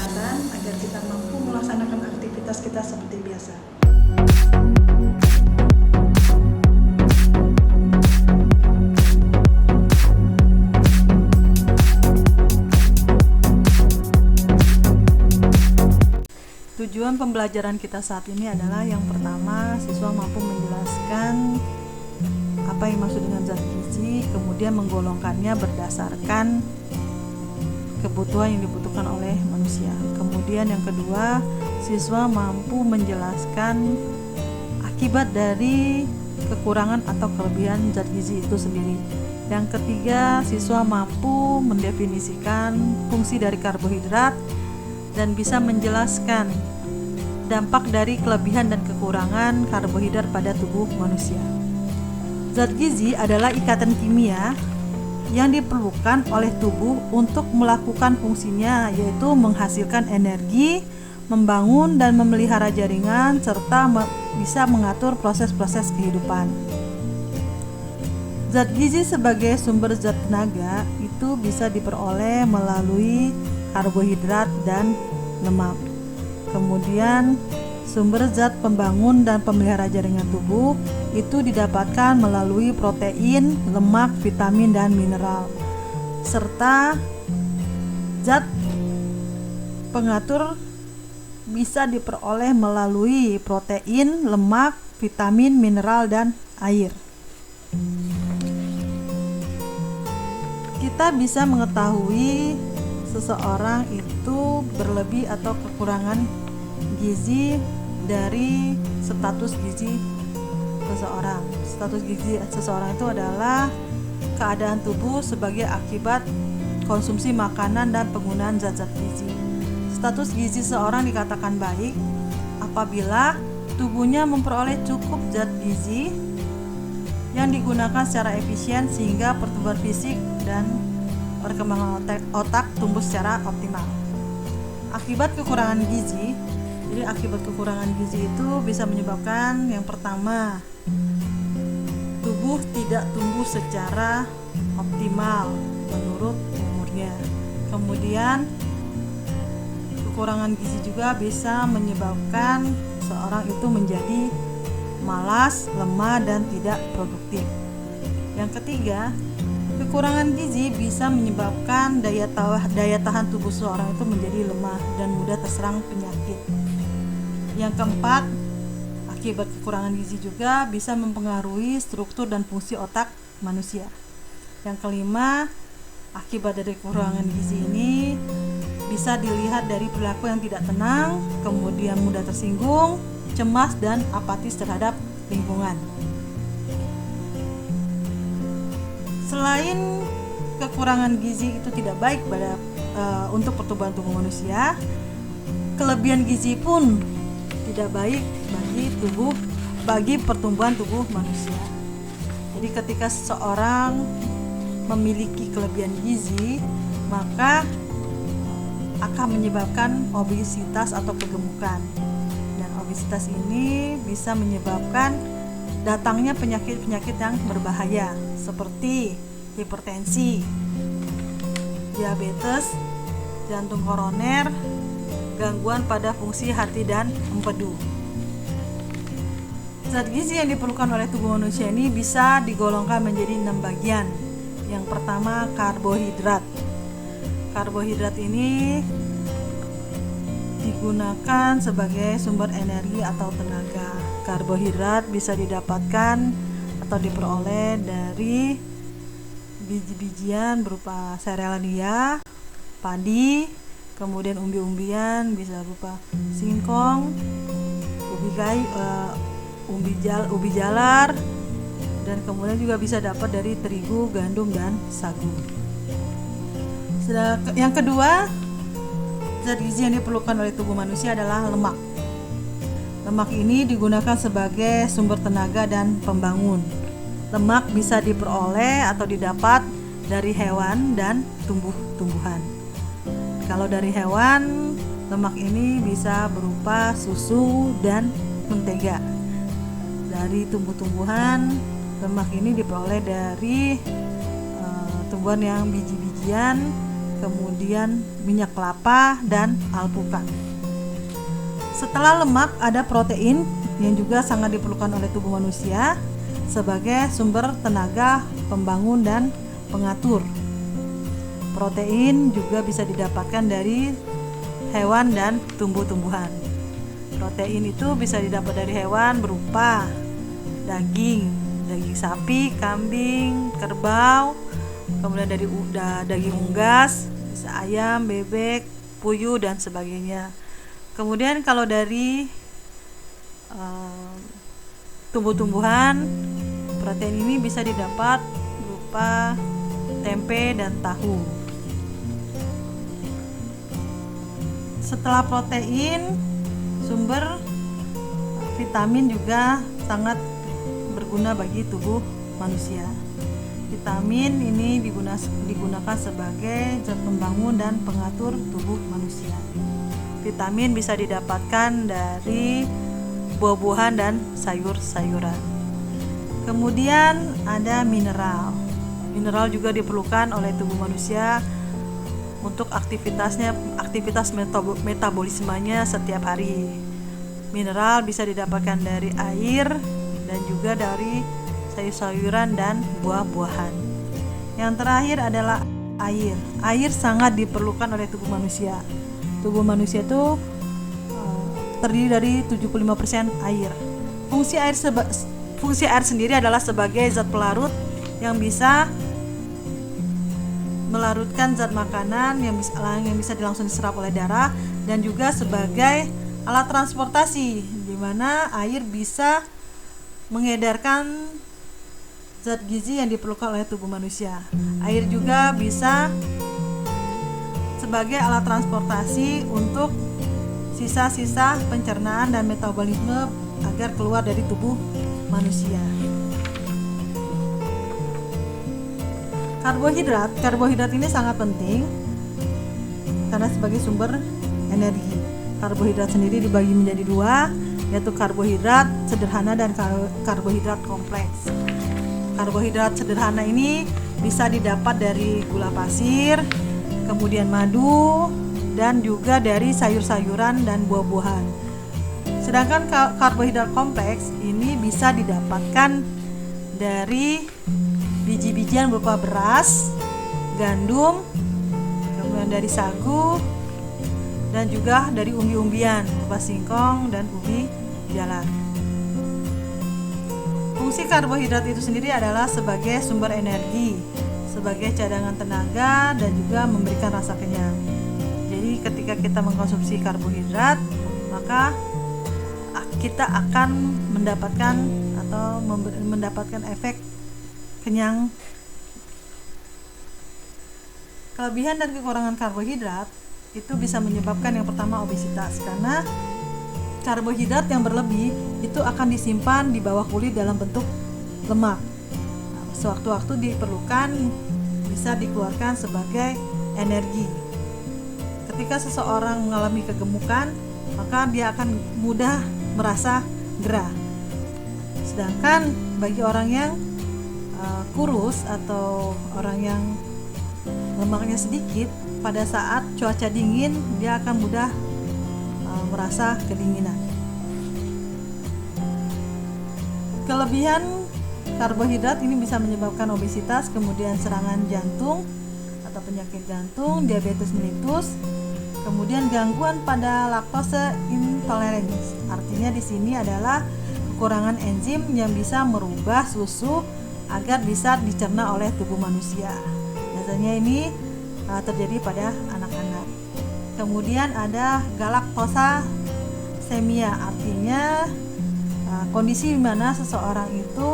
kesehatan agar kita mampu melaksanakan aktivitas kita seperti biasa. Tujuan pembelajaran kita saat ini adalah yang pertama, siswa mampu menjelaskan apa yang maksud dengan zat gizi, kemudian menggolongkannya berdasarkan kebutuhan yang dibutuhkan oleh manusia. Kemudian yang kedua, siswa mampu menjelaskan akibat dari kekurangan atau kelebihan zat gizi itu sendiri. Yang ketiga, siswa mampu mendefinisikan fungsi dari karbohidrat dan bisa menjelaskan dampak dari kelebihan dan kekurangan karbohidrat pada tubuh manusia. Zat gizi adalah ikatan kimia yang diperlukan oleh tubuh untuk melakukan fungsinya, yaitu menghasilkan energi, membangun dan memelihara jaringan, serta bisa mengatur proses-proses kehidupan. Zat gizi sebagai sumber zat tenaga itu bisa diperoleh melalui karbohidrat dan lemak. Kemudian sumber zat pembangun dan pemelihara jaringan tubuh itu didapatkan melalui protein, lemak, vitamin dan mineral. Serta zat pengatur bisa diperoleh melalui protein, lemak, vitamin, mineral dan air. Kita bisa mengetahui seseorang itu berlebih atau kekurangan gizi dari status gizi seseorang. Status gizi seseorang itu adalah keadaan tubuh sebagai akibat konsumsi makanan dan penggunaan zat-zat gizi. Status gizi seseorang dikatakan baik apabila tubuhnya memperoleh cukup zat gizi yang digunakan secara efisien sehingga pertumbuhan fisik dan perkembangan otak tumbuh secara optimal. Akibat kekurangan gizi, jadi akibat kekurangan gizi itu bisa menyebabkan yang pertama, tubuh tidak tumbuh secara optimal menurut umurnya. Kemudian kekurangan gizi juga bisa menyebabkan seorang itu menjadi malas, lemah dan tidak produktif. Yang ketiga, kekurangan gizi bisa menyebabkan daya tahan tubuh seorang itu menjadi lemah dan mudah terserang penyakit. Yang keempat, akibat kekurangan gizi juga bisa mempengaruhi struktur dan fungsi otak manusia. Yang kelima, akibat dari kekurangan gizi ini bisa dilihat dari perilaku yang tidak tenang, kemudian mudah tersinggung, cemas dan apatis terhadap lingkungan. Selain kekurangan gizi itu tidak baik untuk pertumbuhan tubuh manusia, kelebihan gizi pun tidak baik bagi pertumbuhan tubuh manusia. Jadi ketika seseorang memiliki kelebihan gizi, maka akan menyebabkan obesitas atau kegemukan. Dan obesitas ini bisa menyebabkan datangnya penyakit-penyakit yang berbahaya seperti hipertensi, diabetes, jantung koroner, gangguan pada fungsi hati dan empedu. Zat gizi yang diperlukan oleh tubuh manusia ini bisa digolongkan menjadi 6 bagian. Yang pertama, karbohidrat. Karbohidrat ini digunakan sebagai sumber energi atau tenaga. Karbohidrat bisa didapatkan atau diperoleh dari biji-bijian berupa serealia, padi, kemudian umbi-umbian bisa berupa singkong, ubi jalar, dan kemudian juga bisa dapat dari terigu, gandum, dan sagu. Yang kedua, zat gizi yang diperlukan oleh tubuh manusia adalah lemak. Lemak ini digunakan sebagai sumber tenaga dan pembangun. Lemak bisa diperoleh atau didapat dari hewan dan tumbuh-tumbuhan. Kalau dari hewan, lemak ini bisa berupa susu dan mentega. Dari tumbuh-tumbuhan, lemak ini diperoleh dari tumbuhan yang biji-bijian kemudian minyak kelapa, dan alpukat. Setelah lemak, ada protein yang juga sangat diperlukan oleh tubuh manusia sebagai sumber tenaga pembangun dan pengatur. Protein juga bisa didapatkan dari hewan dan tumbuh-tumbuhan. Protein itu bisa didapat dari hewan berupa daging sapi, kambing, kerbau, kemudian dari daging unggas, bisa ayam, bebek, puyuh, dan sebagainya. Kemudian kalau dari tumbuh-tumbuhan, protein ini bisa didapat berupa tempe dan tahu. Setelah protein, sumber vitamin juga sangat berguna bagi tubuh manusia. Vitamin ini digunakan sebagai zat pembangun dan pengatur tubuh manusia. Vitamin bisa didapatkan dari buah-buahan dan sayur-sayuran. Kemudian ada mineral. Mineral juga diperlukan oleh tubuh manusia untuk aktivitas metabolismenya setiap hari. Mineral bisa didapatkan dari air dan juga dari sayur-sayuran dan buah-buahan. Yang terakhir adalah air. Air sangat diperlukan oleh tubuh manusia. Tubuh manusia itu terdiri dari 75% air. Fungsi air sendiri adalah sebagai zat pelarut yang bisa melarutkan zat makanan yang bisa langsung diserap oleh darah, dan juga sebagai alat transportasi di mana air bisa mengedarkan zat gizi yang diperlukan oleh tubuh manusia. Air juga bisa sebagai alat transportasi untuk sisa-sisa pencernaan dan metabolisme agar keluar dari tubuh manusia. Karbohidrat ini sangat penting karena sebagai sumber energi. Karbohidrat sendiri dibagi menjadi dua, yaitu karbohidrat sederhana dan karbohidrat kompleks. Karbohidrat sederhana ini bisa didapat dari gula pasir, kemudian madu, dan juga dari sayur-sayuran dan buah-buahan. Sedangkan karbohidrat kompleks ini bisa didapatkan dari biji-bijian berupa beras, gandum, kemudian dari sagu, dan juga dari umbi-umbian berupa singkong dan ubi jalar. Fungsi karbohidrat itu sendiri adalah sebagai sumber energi, sebagai cadangan tenaga, dan juga memberikan rasa kenyang. Jadi ketika kita mengkonsumsi karbohidrat, maka kita akan mendapatkan efek kenyang. Kelebihan dan kekurangan karbohidrat itu bisa menyebabkan yang pertama obesitas, karena karbohidrat yang berlebih itu akan disimpan di bawah kulit dalam bentuk lemak. Sewaktu-waktu diperlukan bisa dikeluarkan sebagai energi. Ketika seseorang mengalami kegemukan, maka dia akan mudah merasa gerah. Sedangkan bagi orang yang kurus atau orang yang lemaknya sedikit, pada saat cuaca dingin dia akan mudah merasa kedinginan. Kelebihan karbohidrat ini bisa menyebabkan obesitas, kemudian serangan jantung atau penyakit jantung, diabetes mellitus, kemudian gangguan pada lactose intolerance. Artinya di sini adalah kekurangan enzim yang bisa merubah susu agar bisa dicerna oleh tubuh manusia. Biasanya ini terjadi pada anak-anak. Kemudian ada galaktosasemia, artinya kondisi di mana seseorang itu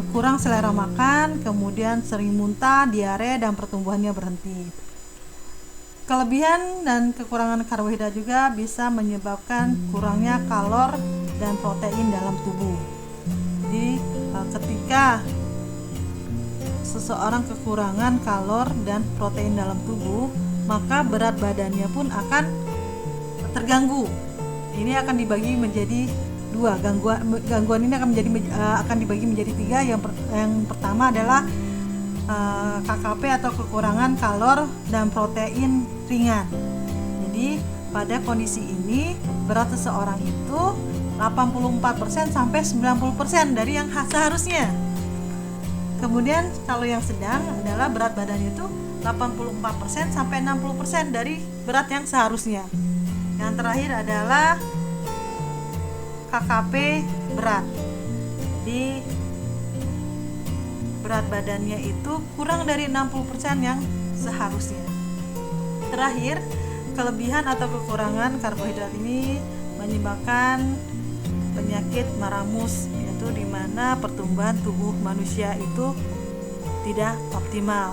kurang selera makan, kemudian sering muntah, diare, dan pertumbuhannya berhenti. Kelebihan dan kekurangan karbohidrat juga bisa menyebabkan kurangnya kalor dan protein dalam tubuh. Jadi ketika seseorang kekurangan kalor dan protein dalam tubuh, maka berat badannya pun akan terganggu. Ini akan dibagi menjadi dua. Gangguan ini akan dibagi menjadi tiga. Yang pertama adalah KKP atau kekurangan kalor dan protein ringan. Jadi pada kondisi ini berat seseorang itu 84% sampai 90% dari yang seharusnya. Kemudian kalau yang sedang adalah berat badannya itu 84% sampai 60% dari berat yang seharusnya. Yang terakhir adalah KKP berat. Di berat badannya itu kurang dari 60% yang seharusnya. Terakhir, kelebihan atau kekurangan karbohidrat ini menyebabkan penyakit Maramus, yaitu di mana pertumbuhan tubuh manusia itu tidak optimal.